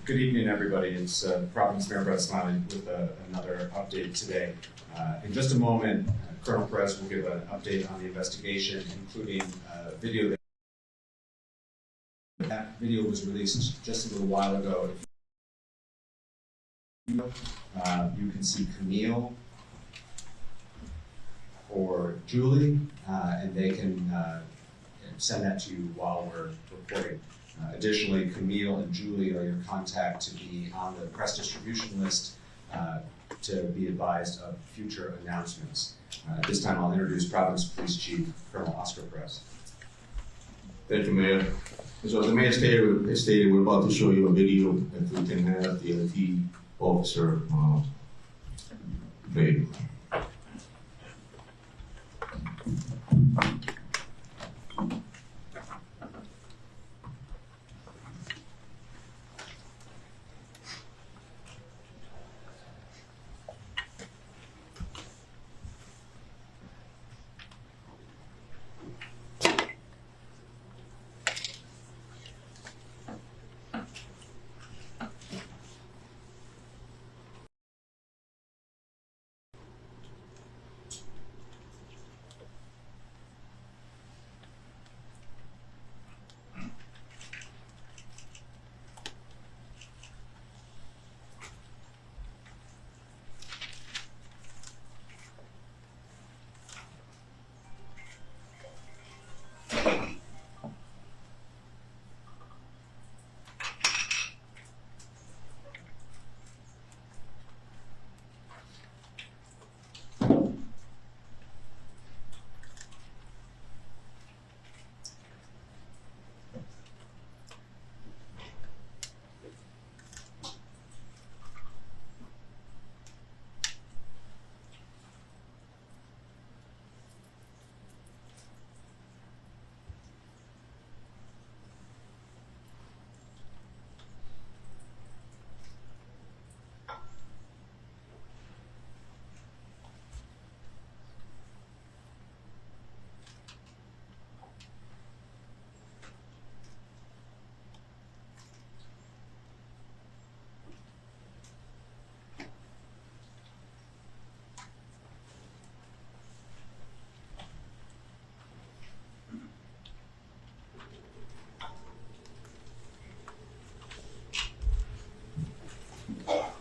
Good evening, everybody. It's Providence Mayor Brett Smiley with another update today. In just a moment, Colonel Perez will give an update on the investigation, including video. That video was released just a little while ago. You can see Camille or Julie, and they can send that to you while we're reporting. Additionally, Camille and Julie are your contact to be on the press distribution list to be advised of future announcements. At this time, I'll introduce Providence Police Chief Colonel Oscar Perez. Thank you, Mayor. So as the Mayor stated, we're about to show you a video that we can have the LT officer play.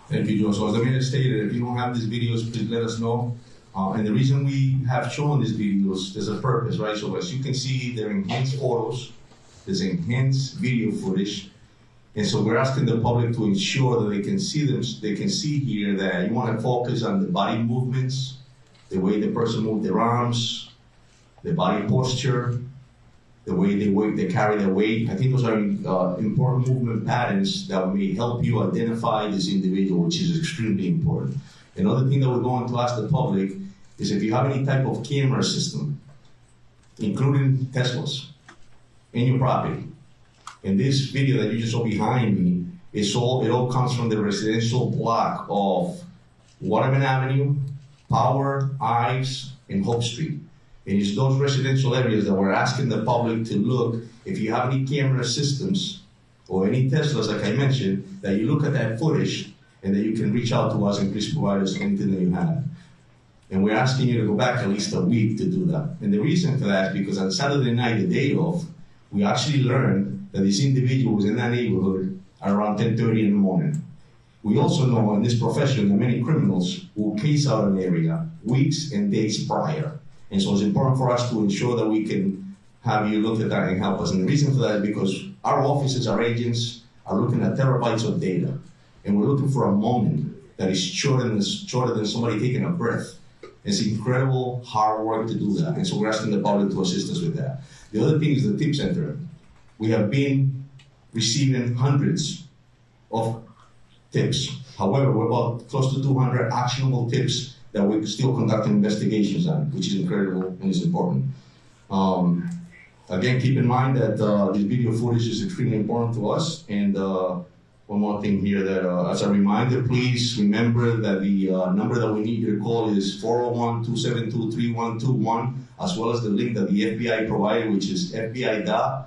Thank you, Joe. So as the Mayor stated, if you don't have these videos, please let us know. And the reason we have shown these videos, there's a purpose, right? So as you can see, they're enhanced photos, there's enhanced video footage. And so we're asking the public to ensure that they can see them. They can see here that you want to focus on the body movements, the way the person moved their arms, the body posture, the way they carry their weight. I think those are important movement patterns that may help you identify this individual, which is extremely important. Another thing that we're going to ask the public is if you have any type of camera system, including Teslas, in your property. And this video that you just saw behind me, it all comes from the residential block of Waterman Avenue, Power, Ives, and Hope Street. And it's those residential areas that we're asking the public to look, if you have any camera systems or any Teslas, like I mentioned, that you look at that footage and that you can reach out to us and please provide us anything that you have. And we're asking you to go back at least a week to do that. And the reason for that is because on Saturday night, the day of, we actually learned that this individual was in that neighborhood at around 10:30 in the morning. We also know in this profession that many criminals will case out an area weeks and days prior. And so it's important for us to ensure that we can have you look at that and help us. And the reason for that is because our officers, our agents, are looking at terabytes of data. And we're looking for a moment that is shorter than somebody taking a breath. It's incredible hard work to do that. And so we're asking the public to assist us with that. The other thing is the tip center. We have been receiving hundreds of tips. However, we're about close to 200 actionable tips that we're still conducting investigations on, which is incredible and is important. Again, keep in mind that this video footage is extremely important to us. And one more thing here that, as a reminder, please remember that the number that we need you to call is 401-272-3121, as well as the link that the FBI provided, which is fbi.gov,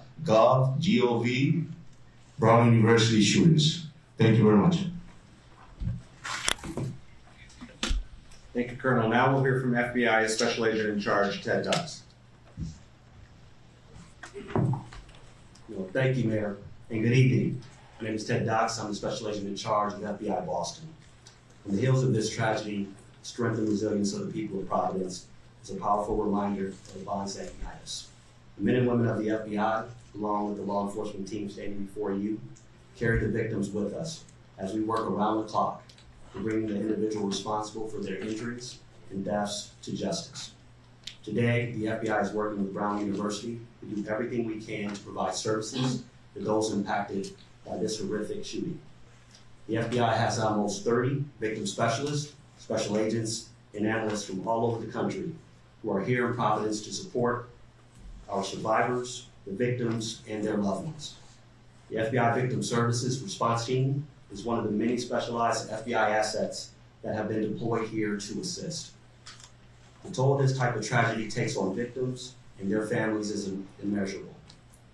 Brown University shootings. Thank you very much. Thank you, Colonel. Now we'll hear from FBI Special Agent in Charge, Ted Dux. Well, thank you, Mayor, and good evening. My name is Ted Dux. I'm the Special Agent in Charge of FBI Boston. On the heels of this tragedy, strength and resilience of the people of Providence is a powerful reminder of the bonds that unite us. The men and women of the FBI, along with the law enforcement team standing before you, carry the victims with us as we work around the clock to bring the individual responsible for their injuries and deaths to justice. Today, the FBI is working with Brown University to do everything we can to provide services to those impacted by this horrific shooting. The FBI has almost 30 victim specialists, special agents, and analysts from all over the country who are here in Providence to support our survivors, the victims, and their loved ones. The FBI Victim Services Response Team is one of the many specialized FBI assets that have been deployed here to assist. The toll this type of tragedy takes on victims and their families is immeasurable,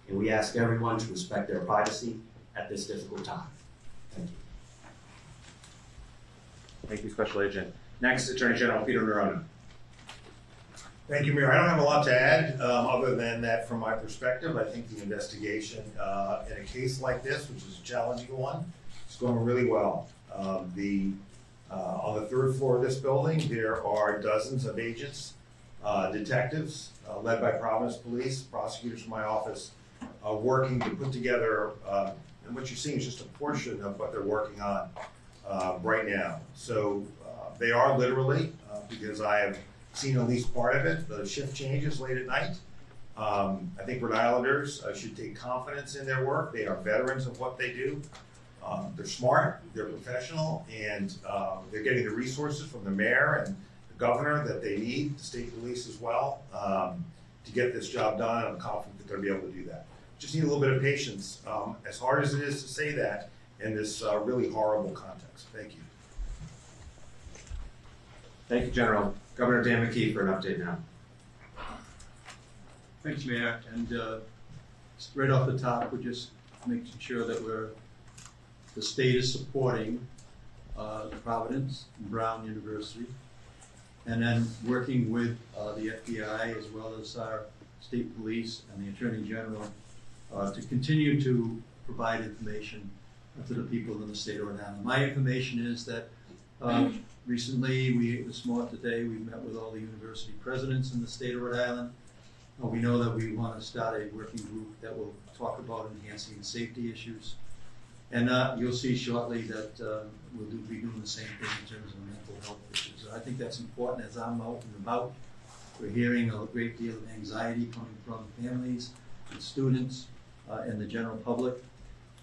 and we ask everyone to respect their privacy at this difficult time. Thank you. Thank you, Special Agent. Next, Attorney General Peter Nerona. Thank you, Mayor. I don't have a lot to add, other than that from my perspective, I think the investigation in a case like this, which is a challenging one, is going really well. On the third floor of this building, there are dozens of agents, detectives, led by Providence Police, prosecutors from my office, working to put together, and what you're seeing is just a portion of what they're working on right now. So they are literally, because I have seen at least part of it, the shift changes late at night. I think Rhode Islanders should take confidence in their work. They are veterans of what they do. They're smart, they're professional, and they're getting the resources from the mayor and the governor that they need, the state police as well, to get this job done. I'm confident that they'll be able to do that. Just need a little bit of patience, as hard as it is to say that in this really horrible context. Thank you. Thank you, General. Governor Dan McKee for an update now. Thanks, Mayor. And right off the top, we're just making sure that the state is supporting Providence and Brown University, and then working with the FBI as well as our state police and the Attorney General to continue to provide information to the people in the state of Rhode Island. My information is that recently, today, we met with all the university presidents in the state of Rhode Island. We know that we want to start a working group that will talk about enhancing safety issues. And you'll see shortly that we'll be doing the same thing in terms of mental health issues. I think that's important as I'm out and about. We're hearing a great deal of anxiety coming from families and students and the general public.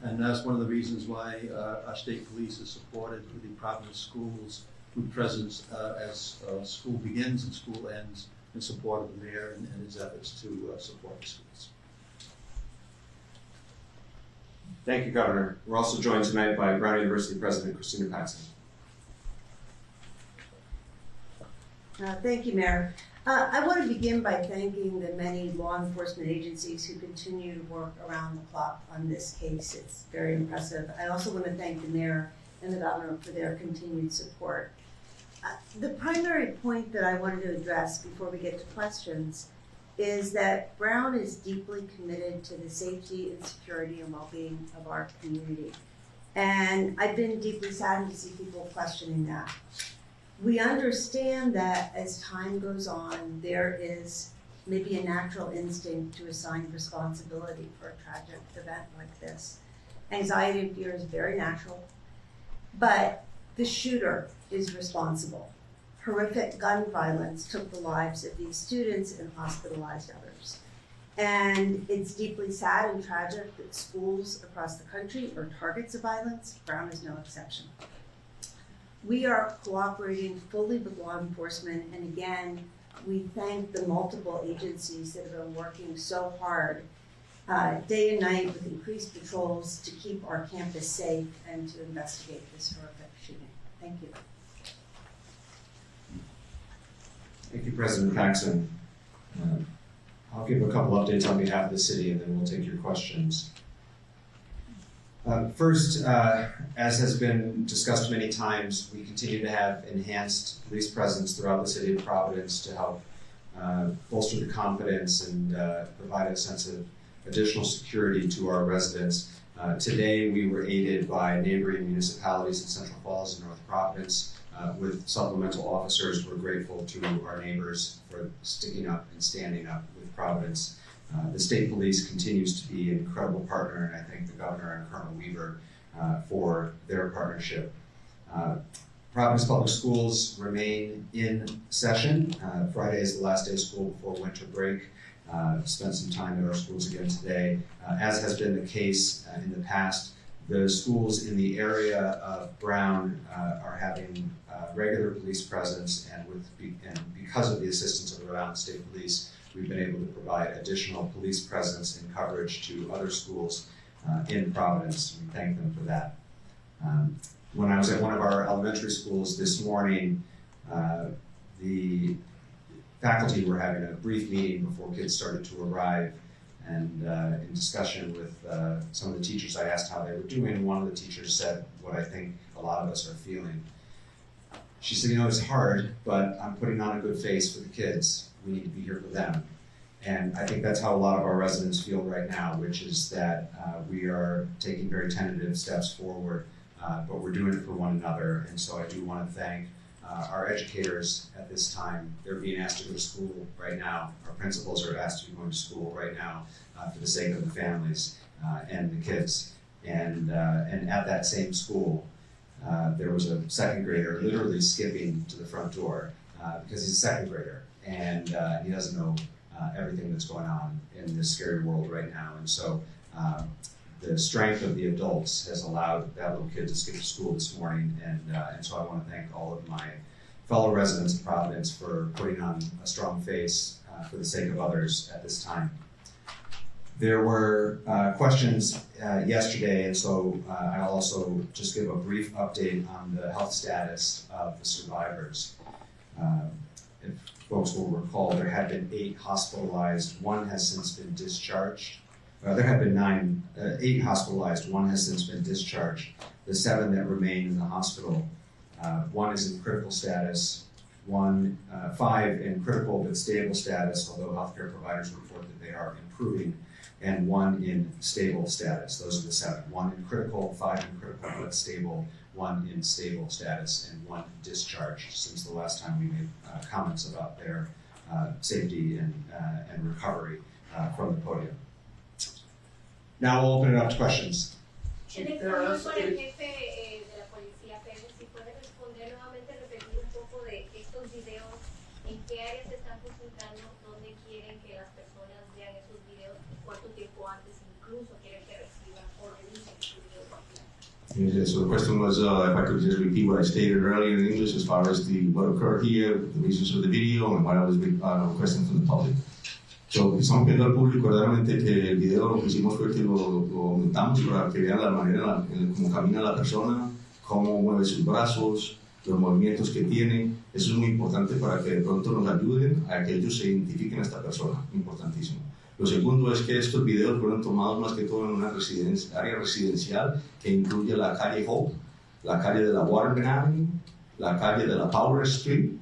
And that's one of the reasons why our state police is supported with the Providence Schools with presence as school begins and school ends in support of the mayor and his efforts to support the schools. Thank you, Governor. We're also joined tonight by Brown University President Christina Paxson. Thank you, Mayor. I want to begin by thanking the many law enforcement agencies who continue to work around the clock on this case. It's very impressive. I also want to thank the mayor and the governor for their continued support. The primary point that I wanted to address before we get to questions is that Brown is deeply committed to the safety and security and well-being of our community. And I've been deeply saddened to see people questioning that. We understand that as time goes on, there is maybe a natural instinct to assign responsibility for a tragic event like this. Anxiety and fear is very natural, but the shooter is responsible. Horrific gun violence took the lives of these students and hospitalized others. And it's deeply sad and tragic that schools across the country are targets of violence. Brown is no exception. We are cooperating fully with law enforcement, and again, we thank the multiple agencies that have been working so hard day and night with increased patrols to keep our campus safe and to investigate this horrific shooting. Thank you. Thank you, President Paxson. I'll give a couple updates on behalf of the city and then we'll take your questions. First, as has been discussed many times, we continue to have enhanced police presence throughout the city of Providence to help bolster the confidence and provide a sense of additional security to our residents. Today, we were aided by neighboring municipalities in Central Falls and North Providence with supplemental officers. We're grateful to our neighbors for sticking up and standing up with Providence. The state police continues to be an incredible partner, and I thank the governor and Colonel Weaver for their partnership. Providence Public Schools remain in session. Friday is the last day of school before winter break. Spent some time at our schools again today. As has been the case in the past, the schools in the area of Brown are having regular police presence, and because of the assistance of the Rhode Island State Police, we've been able to provide additional police presence and coverage to other schools in Providence. We thank them for that. When I was at one of our elementary schools this morning, the faculty were having a brief meeting before kids started to arrive, and in discussion with some of the teachers, I asked how they were doing. One of the teachers said what I think a lot of us are feeling. She said, it's hard, but I'm putting on a good face for the kids. We need to be here for them. And I think that's how a lot of our residents feel right now, which is that we are taking very tentative steps forward, but we're doing it for one another. And so I do want to thank our educators at this time. They're being asked to go to school right now. Our principals are asked to be going to school right now for the sake of the families and the kids. And at that same school, there was a second grader literally skipping to the front door because he's a second grader, and he doesn't know everything that's going on in this scary world right now. And so the strength of the adults has allowed that little kid to skip to school this morning, and so I want to thank all of my fellow residents of Providence for putting on a strong face for the sake of others at this time. There were questions yesterday, and so I'll also just give a brief update on the health status of the survivors. If folks will recall, there had been 8 hospitalized. 1 has since been discharged. There have been 8 hospitalized. 1 has since been discharged. The 7 that remain in the hospital, 1 is in critical status, 5 in critical but stable status, although healthcare providers report that they are improving, and 1 in stable status. Those are the 7. 1 in critical, 5 in critical but stable, 1 in stable status, and 1 discharged since the last time we made comments about their safety and recovery from the podium. Now we'll open it up to questions. En español, con el jefe de la policía, Pérez, si puede responder nuevamente, repetir un poco de estos videos, en qué áreas se están concentrando, dónde quieren que las personas vean esos videos, cuánto tiempo antes incluso quieren que reciban o revisen su video completo. Yeah, so the question was if I could just repeat what I stated earlier in English as far as what occurred here, the reasons of the video, and what I was requesting from the public. So, estamos pidiendo al público verdaderamente que el video lo que hicimos fue que lo aumentamos para que vean la manera en cómo camina la persona, cómo mueve sus brazos, los movimientos que tiene. Eso es muy importante para que de pronto nos ayuden a que ellos se identifiquen a esta persona. Importantísimo. Lo segundo es que estos videos fueron tomados más que todo en una área residencial que incluye la calle Hope, la calle de la Waterman Avenue, la calle de la Powder Street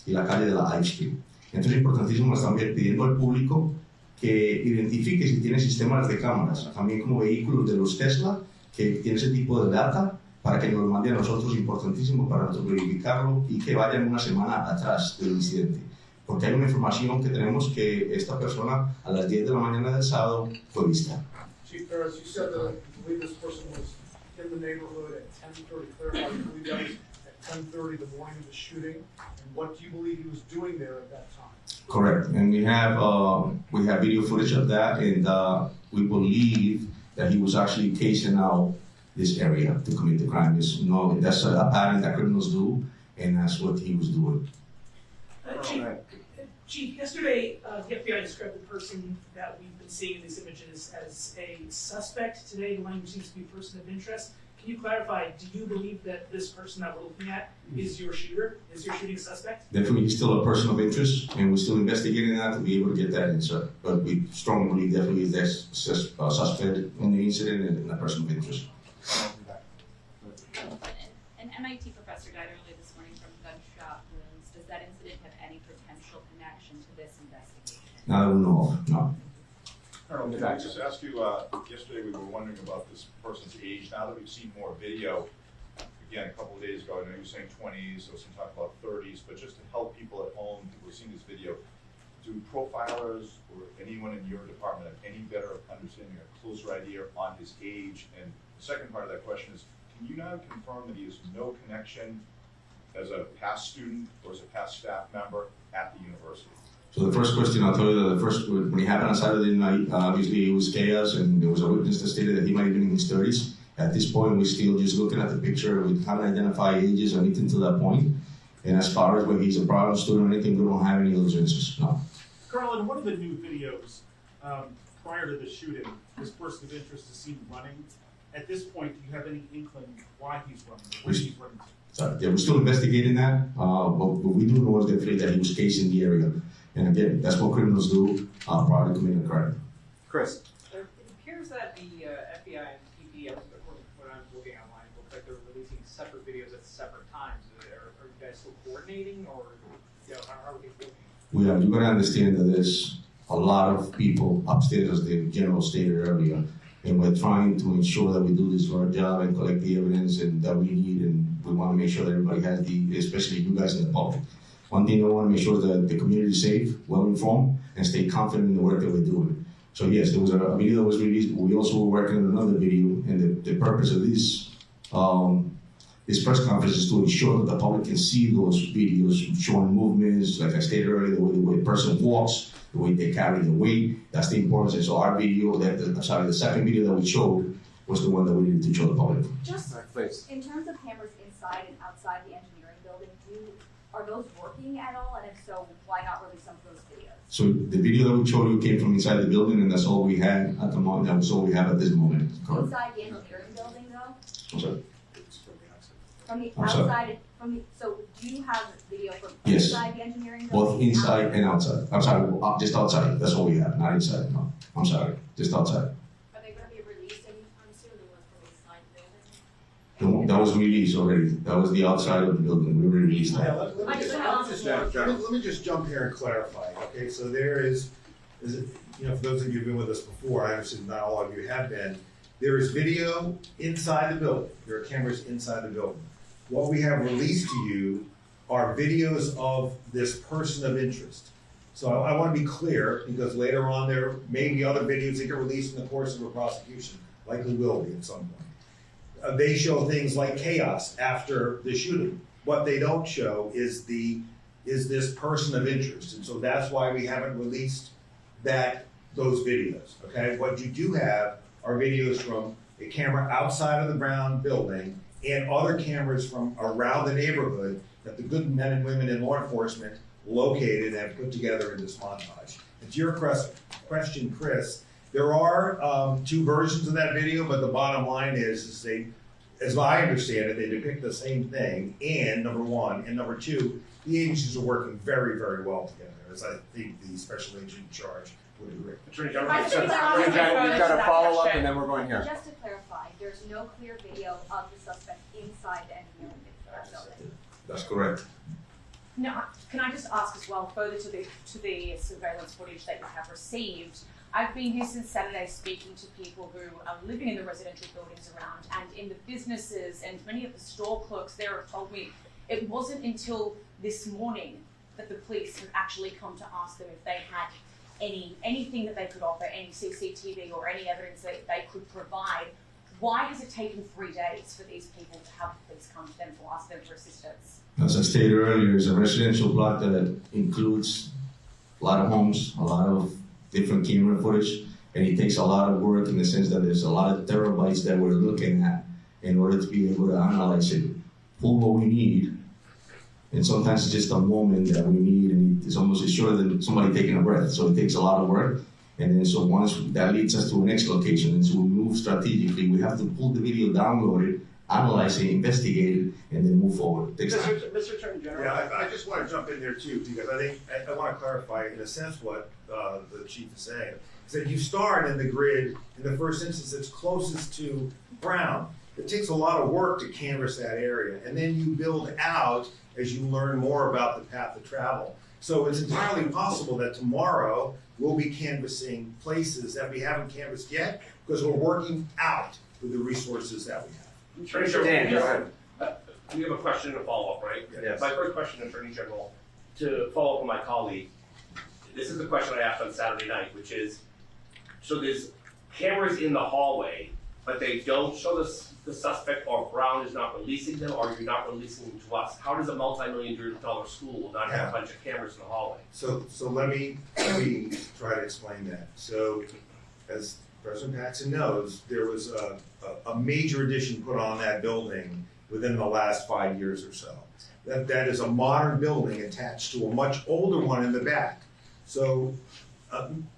y la calle de la High Street. Entonces es importantísimo también pidiendo al público que identifique si tiene sistemas de cámaras, también como vehículos de los Tesla, que tiene ese tipo de data, para que nos lo mande a nosotros, importantísimo para nosotros verificarlo y que vayan una semana atrás del incidente. Porque hay una información que tenemos que esta persona a las 10 de la mañana del sábado fue vista. Chief Ferris, you said that I believe this person was in the neighborhood at 10:30. Clarify, you believe that was at 10:30 the morning of the shooting, and what do you believe he was doing there at that time? Correct, and we have video footage of that, and we believe that he was actually casing out this area to commit the crime. That's a pattern that criminals do, and that's what he was doing. Chief, yesterday the FBI described the person that we've been seeing in these images as a suspect. Today the language seems to be a person of interest. Can you clarify, do you believe that this person that we're looking at is your shooter, is your shooting suspect? Definitely still a person of interest, and we're still investigating that to be able to get that answer. But we strongly believe definitely there's a suspect in the incident and a person of interest. An MIT professor died earlier this morning from gunshot wounds. Does that incident have any potential connection to this investigation? Not that we know of, no. Colonel, can I just ask you, yesterday we were wondering about this person's age. Now that we've seen more video, again, a couple of days ago, I know you were saying 20s, there was some talk about 30s, but just to help people at home who are seeing this video, do profilers or anyone in your department have any better understanding, a closer idea on his age? And the second part of that question is, can you now confirm that he has no connection as a past student or as a past staff member at the university? So the first question, I'll tell you that the first, when it happened on Saturday night, obviously it was chaos and there was a witness that stated that he might have been in his 30s. At this point, we're still just looking at the picture. We haven't identified ages or anything to that point. And as far as whether he's a problem student or anything, we don't have any of those answers, no. Colonel, in one of the new videos, prior to the shooting, this person of interest is seen running. At this point, do you have any inkling why he's running, where he's running to? So, yeah, we're still investigating that, but what we do know is definitely that he was casing the area. And again, that's what criminals do prior to committing a crime. Chris. It appears that the FBI and TP, according to what I'm looking online, it looks like they're releasing separate videos at separate times. Are you guys still coordinating, or how are they working? You got to understand that there's a lot of people upstairs, as the general stated earlier, and we're trying to ensure that we do this for our job and collect the evidence and that we need, and we want to make sure that everybody has especially you guys in the public. One thing I want to make sure is that the community is safe, well informed, and stay confident in the work that we're doing. So yes, there was a video that was released. We also were working on another video, and the purpose of this this press conference is to ensure that the public can see those videos showing movements, like I stated earlier, the way the person walks, the way they carry the weight. That's the importance. And so our video, the second video that we showed was the one that we needed to show the public. Just please. in terms of cameras inside and outside the engineering building, are those working at all? And if so, why not release some of those videos? So the video that we showed you came from inside the building, and that's all we had at the moment. That's all we have at this moment. Correct. Inside the engineering building, though? I'm sorry. From the I'm sorry. outside, so do you have video from Yes. inside the engineering building? Both inside and outside. I'm sorry, just outside. That's all we have, not inside. No, I'm sorry, just outside. Are they going to be released anytime soon, the ones from inside the building? That was released already. That was the outside of the building. We released that. Let me just jump here and clarify. Okay, so there is for those of you who've been with us before, I understand not all of you have been. There is video inside the building. There are cameras inside the building. What we have released to you are videos of this person of interest. So I want to be clear, because later on there may be other videos that get released in the course of a prosecution, likely will be at some point. They show things like chaos after the shooting. What they don't show is this person of interest, and so that's why we haven't released those videos. Okay, what you do have are videos from a camera outside of the Brown building and other cameras from around the neighborhood that the good men and women in law enforcement located and put together in this montage. And to your question, Chris, there are two versions of that video, but the bottom line is they, as I understand it, they depict the same thing, and number one, and number two, the agencies are working very, very well together, as I think the special agent in charge would agree. Attorney General, we've got a follow-up and then we're going here. Just to clarify, there's no clear video of the suspect inside the engineering building. That's correct. Now, can I just ask as well, further to the surveillance footage that you have received, I've been here since Saturday speaking to people who are living in the residential buildings around and in the businesses, and many of the store clerks there have told me it wasn't until this morning that the police have actually come to ask them if they had anything that they could offer, any CCTV or any evidence that they could provide. Why has it taken 3 days for these people to have the police come to them to ask them for assistance? As I stated earlier, it's a residential block that includes a lot of homes, a lot of different camera footage, and it takes a lot of work in the sense that there's a lot of terabytes that we're looking at in order to be able to analyze it, pull what we need, and sometimes it's just a moment that we need, and it's almost shorter than somebody taking a breath, so it takes a lot of work. And then so once that leads us to a next location, and so we move strategically, we have to pull the video, download it, analyze it, investigate it, and then move forward. It takes time. Mr. Attorney General. Yeah, I just want to jump in there too, because I think I want to clarify in a sense what the chief is saying. Is that you start in the grid in the first instance that's closest to Brown. It takes a lot of work to canvass that area, and then you build out as you learn more about the path of travel. So it's entirely possible that tomorrow we'll be canvassing places that we haven't canvassed yet because we're working out with the resources that we have. Attorney General, we have a question and a follow-up, right? Yes. My first question, Attorney General, to follow up on my colleague, this is the question I asked on Saturday night, which is, so there's cameras in the hallway, but they don't show the suspect, or Brown is not releasing them, or you're not releasing them to us. How does a multi-million-dollar school not have a bunch of cameras in the hallway? So let me try to explain that. So as President Paxson knows, there was a major addition put on that building within the last 5 years or so. That is a modern building attached to a much older one in the back. So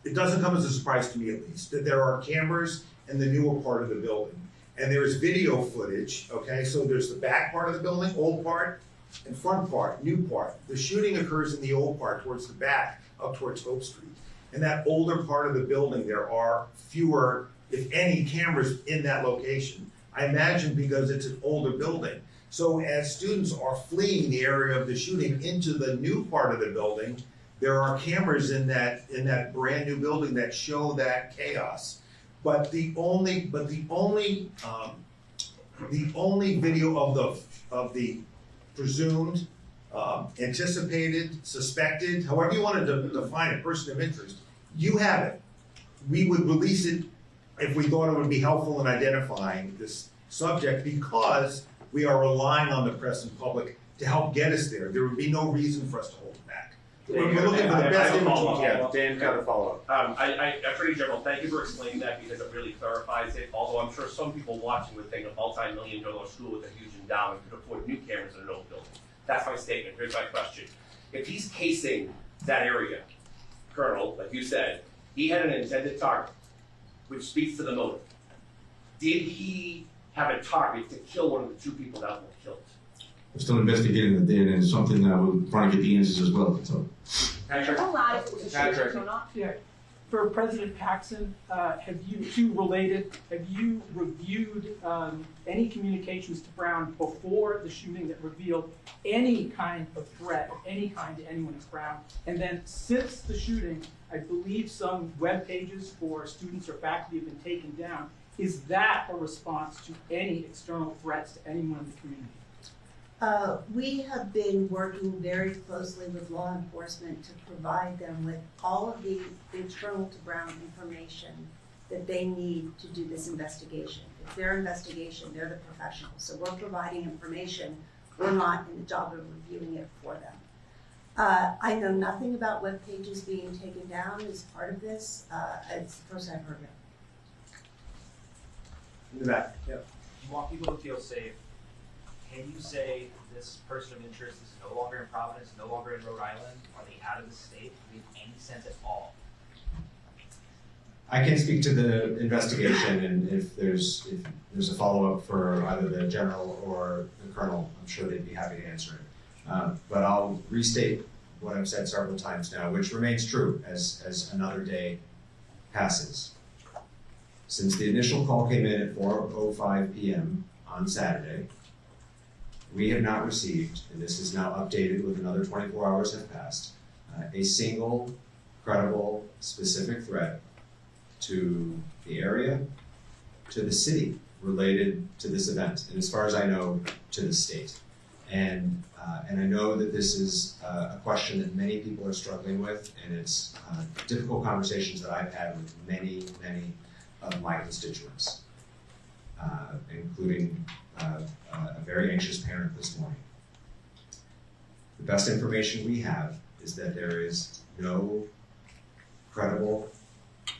it doesn't come as a surprise to me, at least, that there are cameras in the newer part of the building. And there's video footage, okay? So there's the back part of the building, old part, and front part, new part. The shooting occurs in the old part, towards the back, up towards Hope Street. In that older part of the building, there are fewer, if any, cameras in that location. I imagine because it's an older building. So as students are fleeing the area of the shooting into the new part of the building, there are cameras in that brand new building that show that chaos. But the only video of the presumed, anticipated, suspected, however you want to define it, person of interest, you have it. We would release it if we thought it would be helpful in identifying this subject, because we are relying on the press and public to help get us there. There would be no reason for us to hold it back. We're looking for the best image we can. Dan, got a follow-up. Attorney General, thank you for explaining that, because it really clarifies it. Although I'm sure some people watching would think a multi-million-dollar school with a huge endowment could afford new cameras in an old building. That's my statement. Here's my question. If he's casing that area, Colonel, like you said, he had an intended target, which speaks to the motive. Did he have a target to kill one of the two people that were killed? We're still investigating the data, and it's something that we're trying to get the answers as well. So. Patrick. Yeah. For President Paxson, have you reviewed any communications to Brown before the shooting that revealed any kind of threat of any kind to anyone at Brown? And then since the shooting, I believe some web pages for students or faculty have been taken down. Is that a response to any external threats to anyone in the community? We have been working very closely with law enforcement to provide them with all of the internal to Brown information that they need to do this investigation. It's their investigation, they're the professionals. So we're providing information, we're not in the job of reviewing it for them. I know nothing about web pages being taken down as part of this. It's the first I've heard of it. In the back, yeah. You want people to feel safe. Can you say this person of interest is no longer in Providence, no longer in Rhode Island? Are they out of the state? Do we have any sense at all? I can speak to the investigation, and if there's a follow-up for either the general or the colonel, I'm sure they'd be happy to answer it. But I'll restate what I've said several times now, which remains true as another day passes. Since the initial call came in at 4:05 p.m. on Saturday, we have not received, and this is now updated with another 24 hours have passed, a single credible specific threat to the area, to the city related to this event, and as far as I know, to the state. And I know that this is a question that many people are struggling with, and it's difficult conversations that I've had with many, many of my constituents, including a very anxious parent this morning. The best information we have is that there is no credible,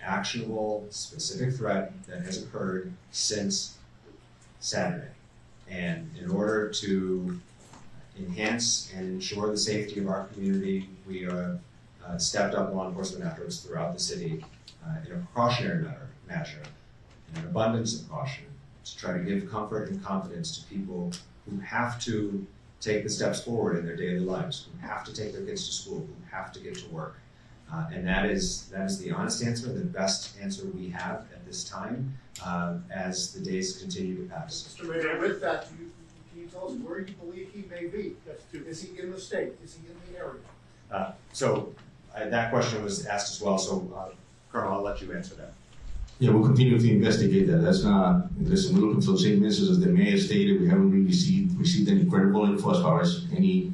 actionable, specific threat that has occurred since Saturday. And in order to enhance and ensure the safety of our community, we have stepped up law enforcement efforts throughout the city in a precautionary measure, in an abundance of caution, to try to give comfort and confidence to people who have to take the steps forward in their daily lives, who have to take their kids to school, who have to get to work. And that is the honest answer, the best answer we have at this time as the days continue to pass. Mr. Mayor, with that, can you tell us where you believe he may be? Is he in the state? Is he in the area? That question was asked as well, so Colonel, I'll let you answer that. Yeah, we'll continue to investigate that. That's not, listen, we're looking for the same answers as the mayor stated. We haven't really received any credible info as far as any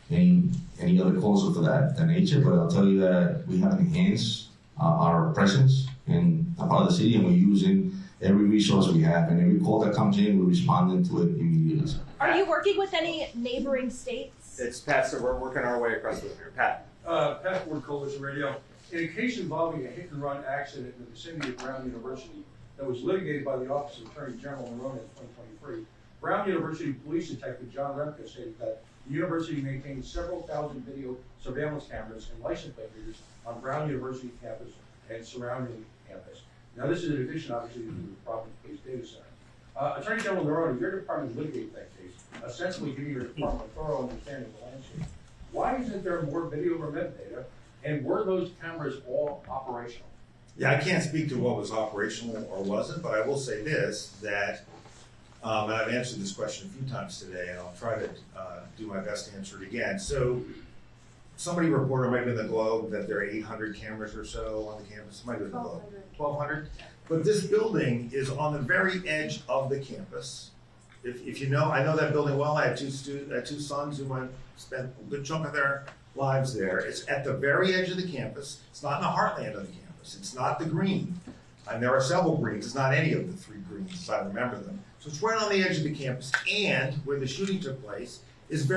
other calls of that nature, but I'll tell you that we have enhanced our presence in a part of the city, and we're using every resource we have, and every call that comes in, we're responding to it immediately. Are you working with any neighboring states? It's Pat, so we're working our way across the river. Pat. Pat Ford, Coalition Radio. In a case involving a hit-and-run accident in the vicinity of Brown University that was litigated by the Office of Attorney General in 2023, Brown University Police Detective John Remke stated that the university maintains several thousand video surveillance cameras and license plate readers on Brown University campus and surrounding campus. Now, this is in addition, obviously, to the Providence Police Data Center. Attorney General Neroni, your department litigated that case, ostensibly giving your department a thorough understanding of the landscape. Why isn't there more video or metadata, and were those cameras all operational? Yeah, I can't speak to what was operational or wasn't, but I will say this, that, and I've answered this question a few times today, and I'll try to do my best to answer it again. So, somebody reported, maybe in the Globe, that there are 800 cameras or so on the campus. Might be in the Globe. 1,200. But this building is on the very edge of the campus. If you know, I know that building well. I had two sons who spent a good chunk of their lives there. It's at the very edge of the campus. It's not in the heartland of the campus. It's not the green. And there are several greens. It's not any of the 3 greens, as I remember them. So it's right on the edge of the campus, and where the shooting took place is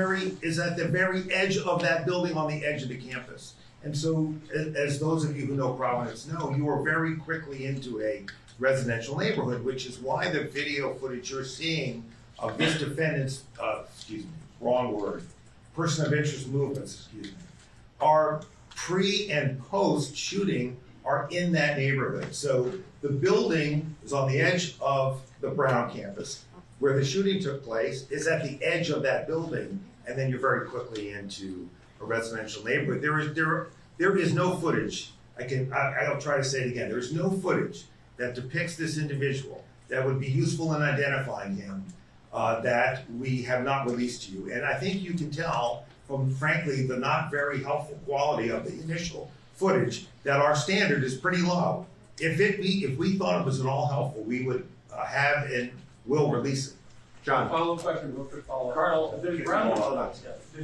at the very edge of that building on the edge of the campus. And so, as those of you who know Providence know, you are very quickly into a residential neighborhood, which is why the video footage you're seeing of this defendant's, person of interest movements, are pre and post shooting are in that neighborhood. So the building is on the edge of the Brown campus. Where the shooting took place is at the edge of that building, and then you're very quickly into a residential neighborhood. There is no footage. I'll try to say it again. There is no footage that depicts this individual that would be useful in identifying him that we have not released to you. And I think you can tell from, frankly, the not very helpful quality of the initial footage that our standard is pretty low. If we thought it was at all helpful, we would have and will release it. John. Follow-up question, real quick follow-up. Colonel, does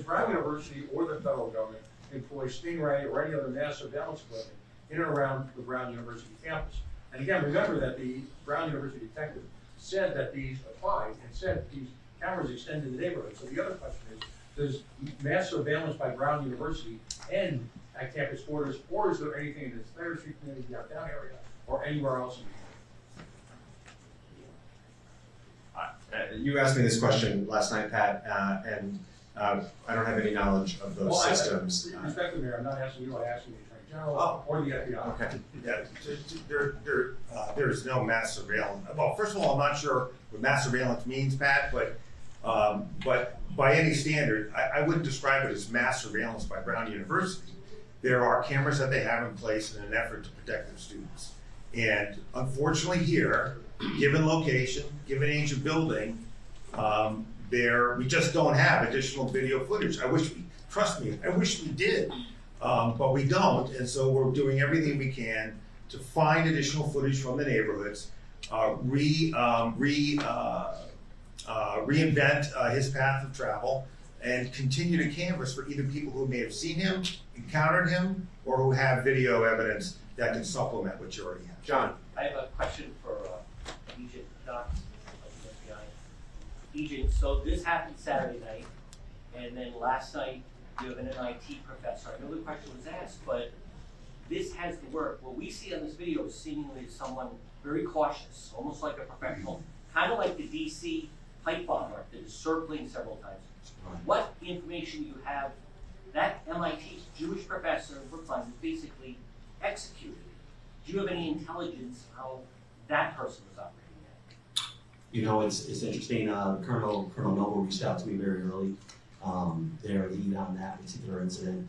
Brown University or the federal government employ Stingray or any other mass surveillance equipment in and around the Brown University campus? And again, remember that the Brown University detective said that these applied and said these cameras extend in the neighborhood. So the other question is, does mass surveillance by Brown University end at campus borders, or is there anything in the Third Street community downtown area or anywhere else in the You asked me this question last night, Pat, and I don't have any knowledge of those systems. Respectfully, Mayor, I'm not asking you, I'm asking the Attorney General or the FBI. Okay. Yeah, there's no mass surveillance. Well, first of all, I'm not sure what mass surveillance means, Pat, but by any standard, I wouldn't describe it as mass surveillance by Brown University. There are cameras that they have in place in an effort to protect their students. And unfortunately here, given location, given age of building, we just don't have additional video footage. Trust me, I wish we did, but we don't. And so we're doing everything we can to find additional footage from the neighborhoods, reinvent his path of travel, and continue to canvass for either people who may have seen him, encountered him, or who have video evidence that can supplement what you already have. John. I have a question for Agent Knox of the FBI. Agent, so this happened Saturday night, and then last night you have an MIT professor. I know the question was asked, but this has to work. What we see on this video is seemingly someone very cautious, almost like a professional, kind of like the DC pipe bomber that is circling several times. What information you have, that MIT Jewish professor in Brookline is basically executed. Do you have any intelligence how that person was operating that? You know, it's interesting. Colonel Noble reached out to me very early. Their lead on that particular incident.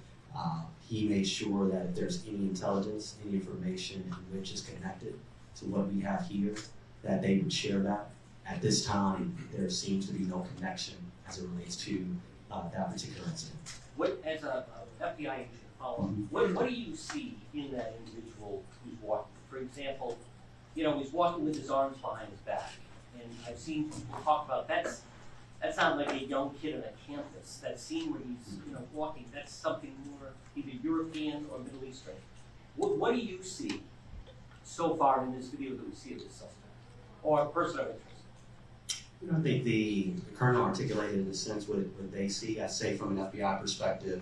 He made sure that if there's any intelligence, any information in which is connected to what we have here, that they would share that. At this time, there seems to be no connection as it relates to that particular incident. What, as a FBI agent follow-up, what do you see in that individual who's walking? For example, you know, he's walking with his arms behind his back, and I've seen people talk about that's not like a young kid on a campus. That scene where he's, you know, walking, that's something more either European or Middle Eastern. What do you see so far in this video that we see of this suspect or person of interest? You know, I think the colonel articulated in a sense what they see. I say from an FBI perspective,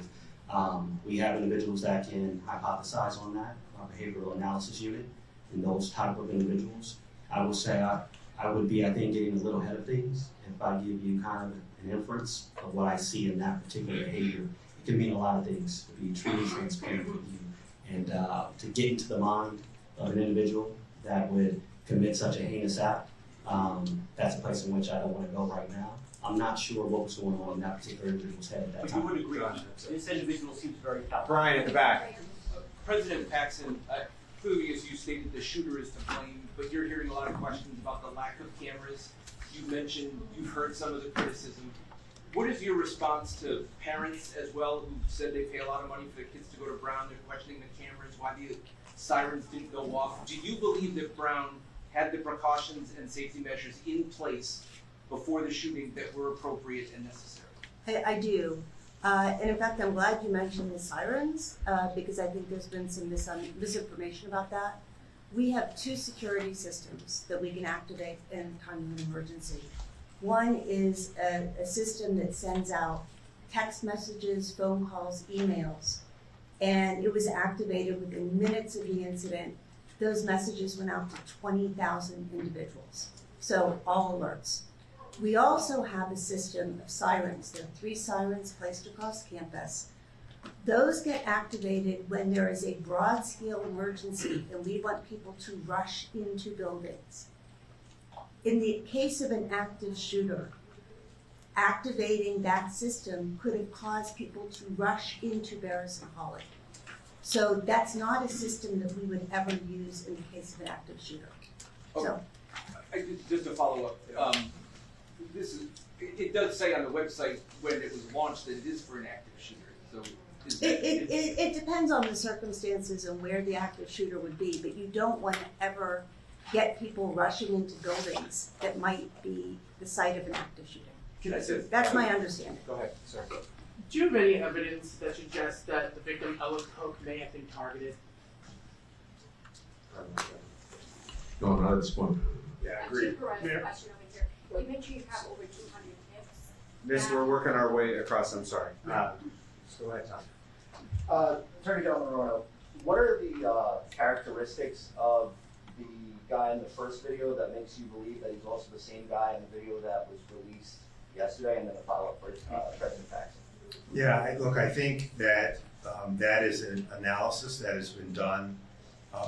we have individuals that can hypothesize on that, our behavioral analysis unit, and those type of individuals. I will say I would be, I think, getting a little ahead of things if I give you kind of an inference of what I see in that particular behavior. It can mean a lot of things, to be truly transparent with you, and to get into the mind of an individual that would commit such a heinous act. That's a place in which I don't want to go right now. I'm not sure what was going on in that particular individual's head at that But time. you would agree, this individual seems very powerful. Brian at the back. President Paxson, clearly, as you stated, the shooter is to blame, but you're hearing a lot of questions about the lack of cameras. You mentioned you've heard some of the criticism. What is your response to parents as well who said they pay a lot of money for their kids to go to Brown? They're questioning the cameras, why the sirens didn't go off. Do you believe that Brown had the precautions and safety measures in place before the shooting that were appropriate and necessary? I do. And in fact, I'm glad you mentioned the sirens because I think there's been some misinformation about that. We have two security systems that we can activate in time of an emergency. One is a system that sends out text messages, phone calls, emails, and it was activated within minutes of the incident. Those messages went out to 20,000 individuals, so all alerts. We also have a system of sirens. There are 3 sirens placed across campus. Those get activated when there is a broad-scale emergency and we want people to rush into buildings. In the case of an active shooter, activating that system could have caused people to rush into Barris and Holly. So that's not a system that we would ever use in the case of an active shooter. So, Just to follow up, it does say on the website when it was launched that it is for an active shooter. So it depends on the circumstances and where the active shooter would be, but you don't want to ever get people rushing into buildings that might be the site of an active shooting. That's my understanding. Go ahead, sir. Do you have any evidence that suggests that the victim, Ella Cook, may have been targeted? No, not at this point. Yeah, agreed. Question over here. You mentioned you have over 200 tips. Miss, we're working our way across, I'm sorry. Go ahead, Tom. Attorney General Moreno, what are the characteristics of the guy in the first video that makes you believe that he's also the same guy in the video that was released yesterday, and then a follow-up for President Paxson? Yeah, look, I think that that is an analysis that has been done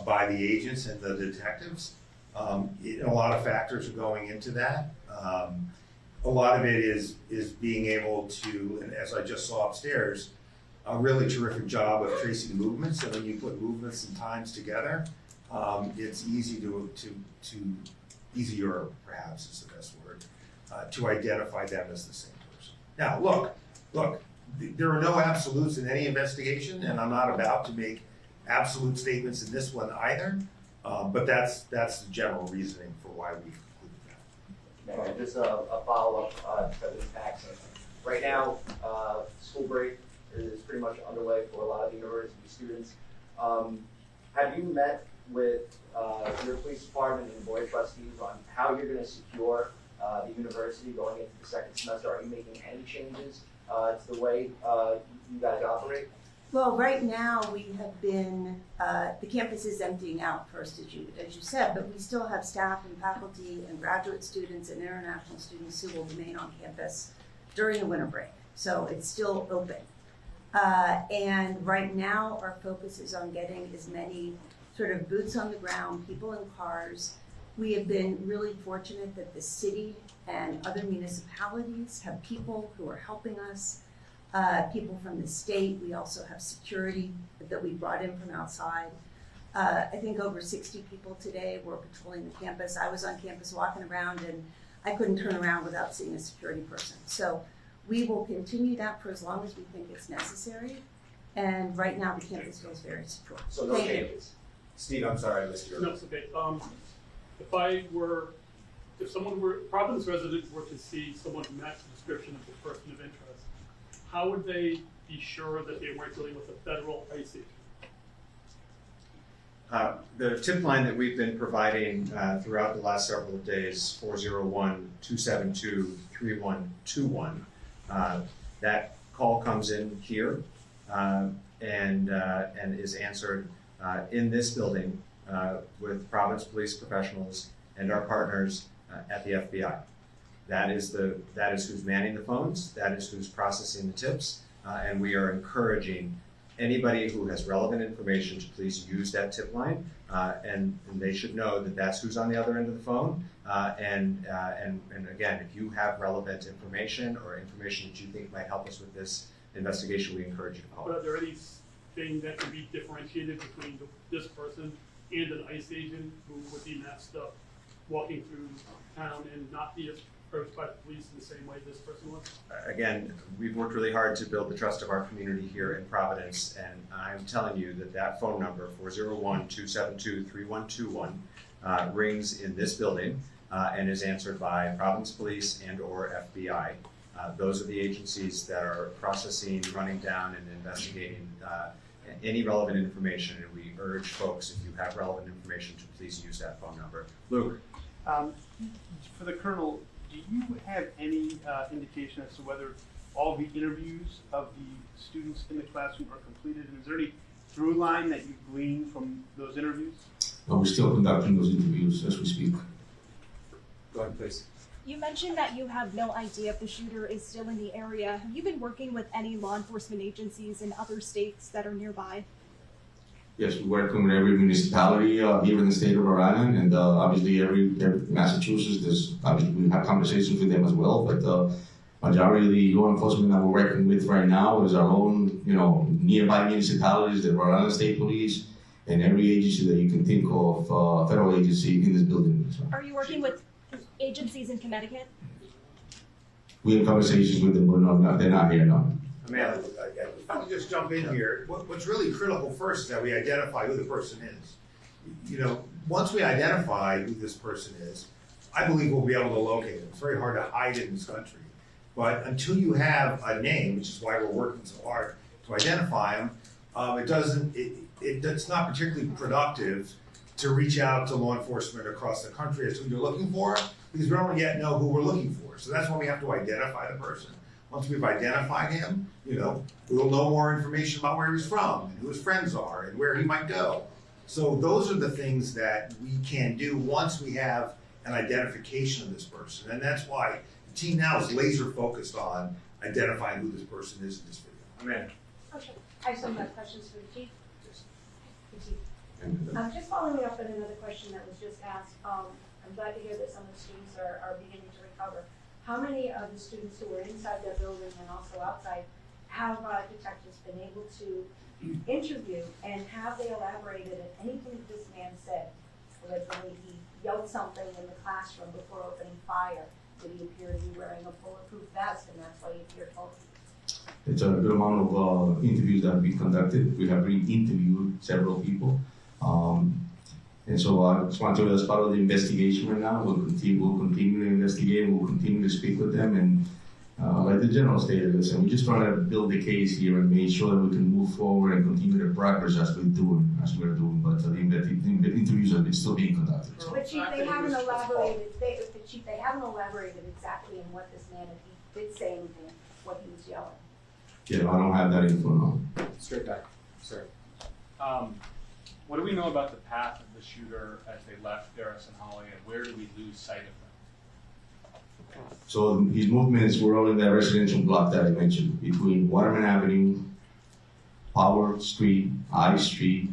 by the agents and the detectives. A lot of factors are going into that. A lot of it is being able to, and as I just saw upstairs, a really terrific job of tracing movements. And when you put movements and times together, it's easy easier perhaps is the best word, to identify them as the same person. Now, look, there are no absolutes in any investigation, and I'm not about to make absolute statements in this one either. But that's the general reasoning for why we concluded that. Okay, just a follow-up on President Paxson. Right now, school break is pretty much underway for a lot of the university students. Have you met with your police department and board trustees on how you're going to secure the university going into the second semester? Are you making any changes to the way you guys operate? well, right now we have been, the campus is emptying out first, as you said, but we still have staff and faculty and graduate students and international students who will remain on campus during the winter break. So it's still open. And right now our focus is on getting as many sort of boots on the ground, people in cars. We have been really fortunate that the city and other municipalities have people who are helping us. people from the state. We also have security that we brought in from outside. I think over 60 people today were patrolling the campus. I was on campus walking around and I couldn't turn around without seeing a security person. So we will continue that for as long as we think it's necessary. And right now the campus feels very secure. So no changes. Steve, I'm sorry I missed your. No, it's okay. If someone were, Providence resident were to see someone who matched the description of the person of interest, how would they be sure that they weren't dealing with a federal ICE agent? The tip line that we've been providing throughout the last several days, 401-272-3121, that call comes in here and is answered in this building with Providence police professionals and our partners at the FBI. That is who's manning the phones, that is who's processing the tips, and we are encouraging anybody who has relevant information to please use that tip line, and they should know that that's who's on the other end of the phone. And again, if you have relevant information or information that you think might help us with this investigation, we encourage you to call. But are there anything that can be differentiated between this person and an ICE agent who would be messed up walking through town and not be approached by the police in the same way this person was? Again, we've worked really hard to build the trust of our community here in Providence, and I'm telling you that phone number, 401-272-3121, rings in this building and is answered by Providence Police and or FBI. Those are the agencies that are processing, running down, and investigating any relevant information, and we urge folks, if you have relevant information, to please use that phone number. Luke. For the Colonel, do you have any indication as to whether all the interviews of the students in the classroom are completed? And is there any through line that you glean from those interviews? No, we're still conducting those interviews as we speak. Go ahead, please. You mentioned that you have no idea if the shooter is still in the area. Have you been working with any law enforcement agencies in other states that are nearby? Yes, we're working with every municipality here in the state of Rhode Island, and obviously every Massachusetts. Obviously we have conversations with them as well. But majority of the law enforcement that we're working with right now is our own, nearby municipalities, the Rhode Island State Police, and every agency that you can think of, federal agency in this building. So. Are you working with agencies in Connecticut? We have conversations with them, but no, they're not here, no. Amanda, if I could just jump in here, what's really critical first is that we identify who the person is. Once we identify who this person is, I believe we'll be able to locate him. It's very hard to hide it in this country. But until you have a name, which is why we're working so hard to identify him, it's not particularly productive to reach out to law enforcement across the country as to who you're looking for, because we don't yet know who we're looking for. So that's why we have to identify the person. Once we've identified him, we'll know more information about where he's from and who his friends are and where he might go. So those are the things that we can do once we have an identification of this person. And that's why the team now is laser focused on identifying who this person is in this video. Amanda. Okay. I have some questions for the chief. Just following up on another question that was just asked, I'm glad to hear that some of the students are beginning to recover. How many of the students who were inside that building and also outside have detectives been able to interview, and have they elaborated on anything that this man said? Like when he yelled something in the classroom before opening fire, did he appear to be wearing a bulletproof vest, and that's why he appeared bulletproof? It's a good amount of interviews that have been conducted. We have re-interviewed several people. And so I just want to tell you, as part of the investigation right now, we'll continue to investigate, we'll continue to speak with them, and like the general stated, listen, we're just trying to build the case here and make sure that we can move forward and continue the progress as we're doing. But the interviews are still being conducted. So. But Chief, they haven't elaborated. They haven't elaborated exactly on what this man, if he did say anything, what he was yelling. Yeah, I don't have that info now. Straight back, sir. What do we know about the path of the shooter as they left Darris and Holly, and where do we lose sight of them? So his movements were all in that residential block that I mentioned, between Waterman Avenue, Power Street, I Street,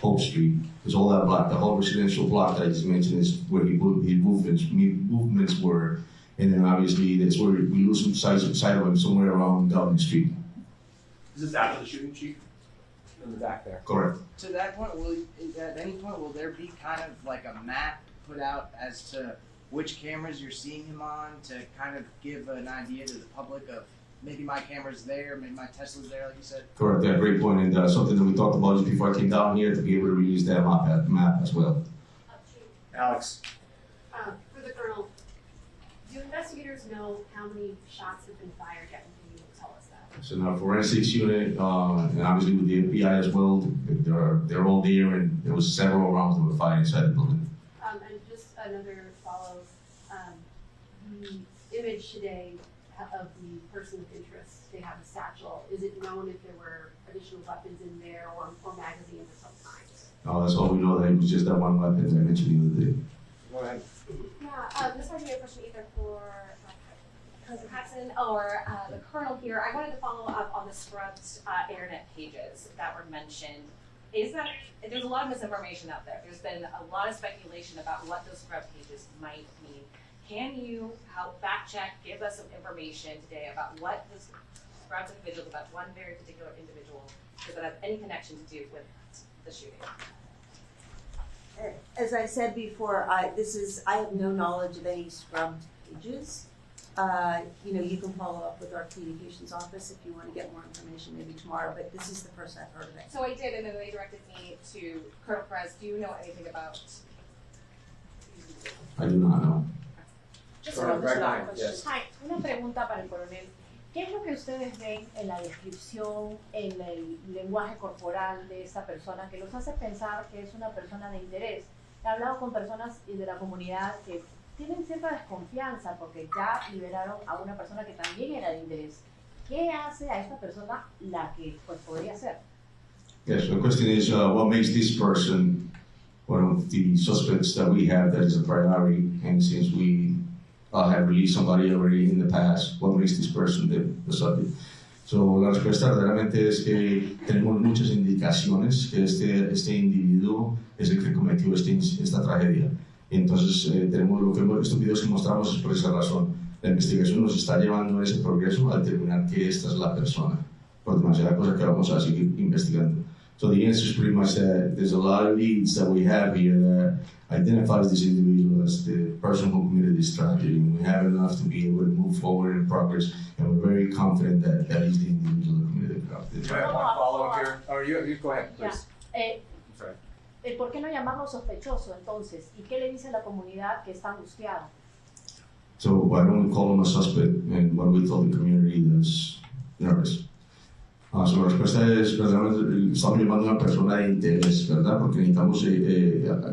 Hope Street. There's all that block, the whole residential block that I just mentioned is where his movements were. And then obviously that's where we lose sight of him somewhere around Dublin Street. Is this after the shooting, Chief? In the back there. Correct. To that point, at any point will there be kind of like a map put out as to which cameras you're seeing him on to kind of give an idea to the public of maybe my camera's there, maybe my Tesla's there, like you said? Correct, yeah, great point, and something that we talked about just before I came down here to be able to release that map as well. Alex? For the Colonel, do investigators know how many shots have been fired yet? Can you tell us that? So now forensics unit, and obviously with the FBI as well, they're all there, and there was several rounds that were fired inside the building. And just another follow, the image today of the person of interest, they have a satchel. Is it known if there were additional weapons in there or magazines of some kind? No, that's all we know, that it was just that one weapon that I mentioned the other day. Go ahead. Yeah, this might be a question either for Cousin Paxson or the Colonel here. I wanted to follow up on the scrubbed internet pages that were mentioned. There's a lot of misinformation out there. There's been a lot of speculation about what those scrub pages might mean. Can you help fact check, give us some information today about what this scrubs individuals, about one very particular individual, does that have any connection to do with the shooting? As I said before, I have no knowledge of any scrubbed pages. You can follow up with our communications office if you want to get more information maybe tomorrow, but this is the first I've heard of it. So I did, and then they directed me to Colonel Perez. Do you know anything about? I do not know. Hi, una pregunta para el coronel. ¿Qué es lo que ustedes ven en la descripción, en el lenguaje corporal de esta persona que los hace pensar que es una persona de interés? He hablado con personas de la comunidad que tienen cierta desconfianza porque ya liberaron a una persona que también era de interés. ¿Qué hace a esta persona la que pues podría ser? Yes, the question is, what makes this person one of the suspects that we have that is a priority, and since we have released somebody already in the past, what makes this person the subject? So, la respuesta verdaderamente es que tenemos muchas indicaciones que este individuo es el que cometió esta tragedia. Entonces, estos videos que mostramos es por esa razón. La investigación nos está llevando a ese progreso al determinar que esta es la persona, por demasiada cosa que vamos a seguir investigando. So the answer is pretty much that there's a lot of leads that we have here that identifies this individual as the person who committed this tragedy. And we have enough to be able to move forward in progress, and we're very confident that that is the individual that committed the Do I have one follow-up here? Oh, you go ahead, please. Yeah. I'm sorry. ¿Por qué no llamarlo sospechoso entonces? ¿Y qué le dice a la comunidad que está angustiada? So why don't we call him a suspect, and what we tell the community that's nervous? So la respuesta es, verdaderamente, estamos llamando a una persona de interés, ¿verdad? Porque necesitamos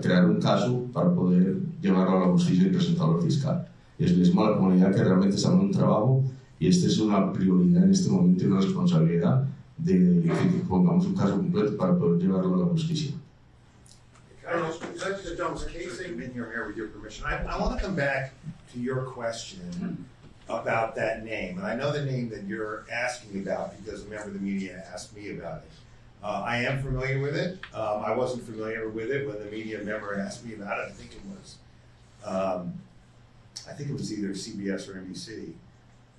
crear un caso para poder llevarlo a la justicia y presentarlo al fiscal. Y es decimos a la comunidad que realmente estamos en un trabajo y esta es una prioridad en este momento y una responsabilidad de que pongamos un caso completo para poder llevarlo a la justicia. I just casing in here with your permission. I want to come back to your question about that name, and I know the name that you're asking about because a member of the media asked me about it. I am familiar with it. I wasn't familiar with it when the media member asked me about it. I think it was either CBS or NBC.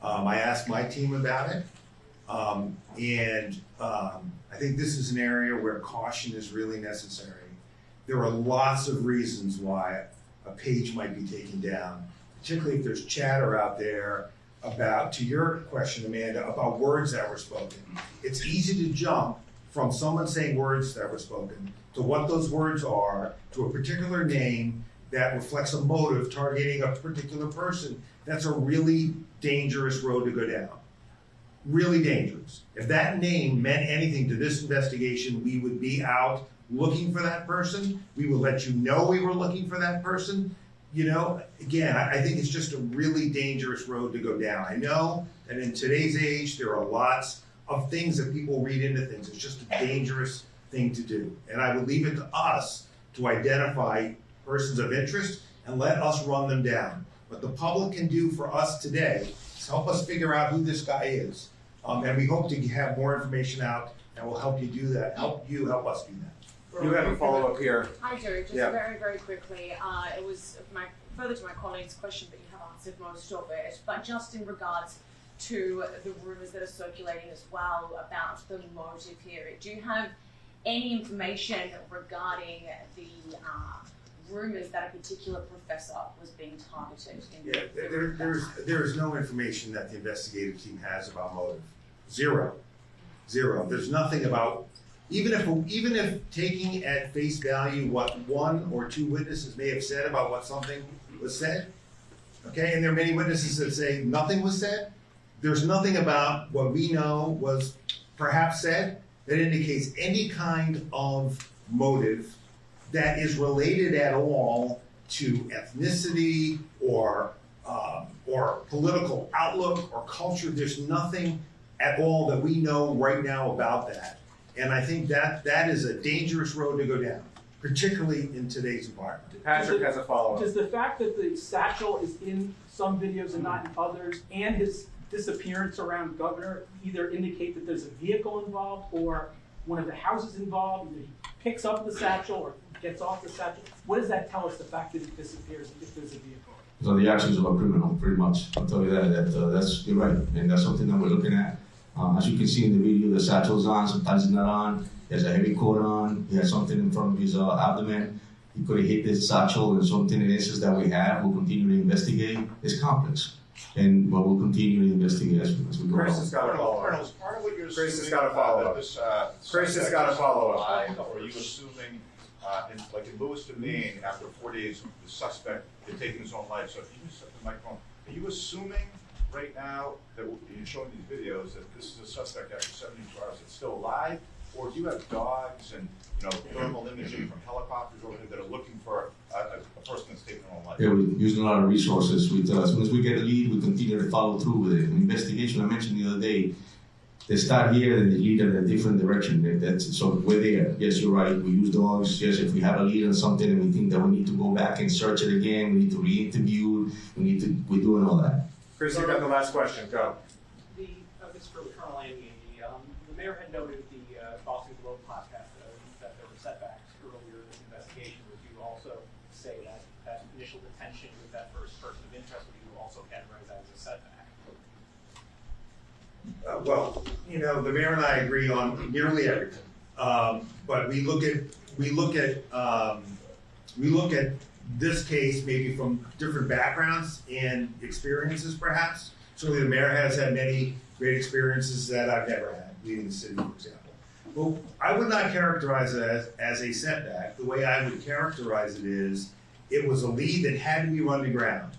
I asked my team about it, and I think this is an area where caution is really necessary. There are lots of reasons why a page might be taken down, particularly if there's chatter out there about, to your question, Amanda, about words that were spoken. It's easy to jump from someone saying words that were spoken to what those words are, to a particular name that reflects a motive targeting a particular person. That's a really dangerous road to go down. Really dangerous. If that name meant anything to this investigation, we would be out looking for that person. We will let you know we were looking for that person. You know, again, I think it's just a really dangerous road to go down. I know that in today's age, there are lots of things that people read into things. It's just a dangerous thing to do. And I would leave it to us to identify persons of interest and let us run them down. What the public can do for us today is help us figure out who this guy is. And we hope to have more information out that will help you do that, help us do that. You have a follow-up here. Hi, Jerry. Just Yeah. very, very quickly. It was further to my colleague's question, but you have answered most of it. But just in regards to the rumors that are circulating as well about the motive here. Do you have any information regarding the rumors that a particular professor was being targeted? There's no information that the investigative team has about motive. Zero. There's nothing about, even if taking at face value what one or two witnesses may have said about what something was said, okay, and there are many witnesses that say nothing was said, there's nothing about what we know was perhaps said that indicates any kind of motive that is related at all to ethnicity or political outlook or culture. There's nothing at all that we know right now about that. And I think that is a dangerous road to go down, particularly in today's environment. Patrick has a follow-up. Does the fact that the satchel is in some videos and not in others, and his disappearance around Governor, either indicate that there's a vehicle involved or one of the houses involved? Either he picks up the satchel or gets off the satchel. What does that tell us, the fact that it disappears if there's a vehicle? So the actions of a criminal, pretty much. I'll tell you that's, you're right, and that's something that we're looking at. As you can see in the video, the satchel's on, sometimes it's not on. He has a heavy coat on, he has something in front of his abdomen. He could have hit this satchel, and something in instance that we have, we'll continue to investigate. It's complex, but we'll continue to investigate as we go Chris along. has got a follow-up. Colonel, is part of what you're Chris assuming has got a follow-up. that this Chris has suspect got a is follow-up. alive, or are you assuming, like in Lewiston, Maine, after 4 days, the suspect had taken his own life? So if you just set the microphone, are you assuming right now that you're showing these videos that this is a suspect after 72 hours that's still alive, or do you have dogs and thermal imaging from helicopters over there that are looking for a person that's taken their own life? Yeah, we're using a lot of resources. As soon as we get a lead, we continue to follow through with it. An investigation I mentioned the other day, they start here and they lead in a different direction. So we're there. Yes, you're right. We use dogs. Yes, if we have a lead on something and we think that we need to go back and search it again, we need to re-interview, we're doing all that. Chris, you got the last question. Go. This is for Colonel Amy. The mayor had noted the Boston Globe podcast that there were setbacks earlier in this investigation. Would you also say that initial detention with that first person of interest, would you also categorize that as a setback? Well, the mayor and I agree on nearly everything, but we look at this case maybe from different backgrounds and experiences, perhaps. Certainly, the mayor has had many great experiences that I've never had, leading the city, for example. Well, I would not characterize it as a setback. The way I would characterize it is, it was a lead that had to be run to ground.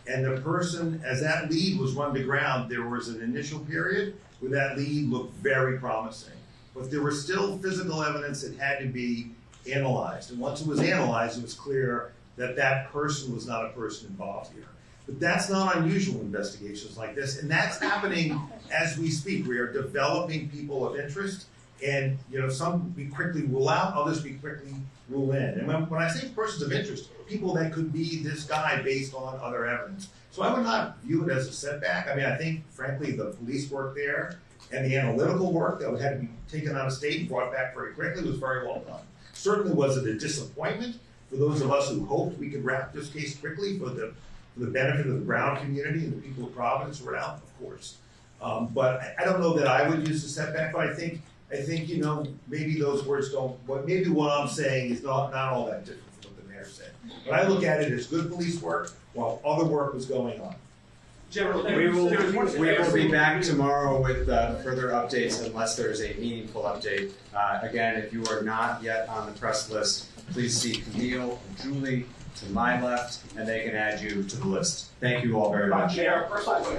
And the person, as that lead was run to ground, there was an initial period where that lead looked very promising. But there was still physical evidence that had to be analyzed. And once it was analyzed, it was clear that that person was not a person involved here. But that's not unusual in investigations like this, and that's happening as we speak. We are developing people of interest, and some we quickly rule out, others we quickly rule in. And when I say persons of interest, people that could be this guy based on other evidence. So I would not view it as a setback. I mean, I think, frankly, the police work there and the analytical work that had to be taken out of state and brought back very quickly was very well done. Certainly was it a disappointment for those of us who hoped we could wrap this case quickly for the benefit of the Brown community and the people of Providence around, of course. But I don't know that I would use a setback, but I think maybe those words don't, maybe what I'm saying is not all that different from what the mayor said. But I look at it as good police work while other work was going on. We will be back tomorrow with further updates unless there is a meaningful update. Again, if you are not yet on the press list, please see Camille and Julie to my left, and they can add you to the list. Thank you all very much. Mayor, first of all,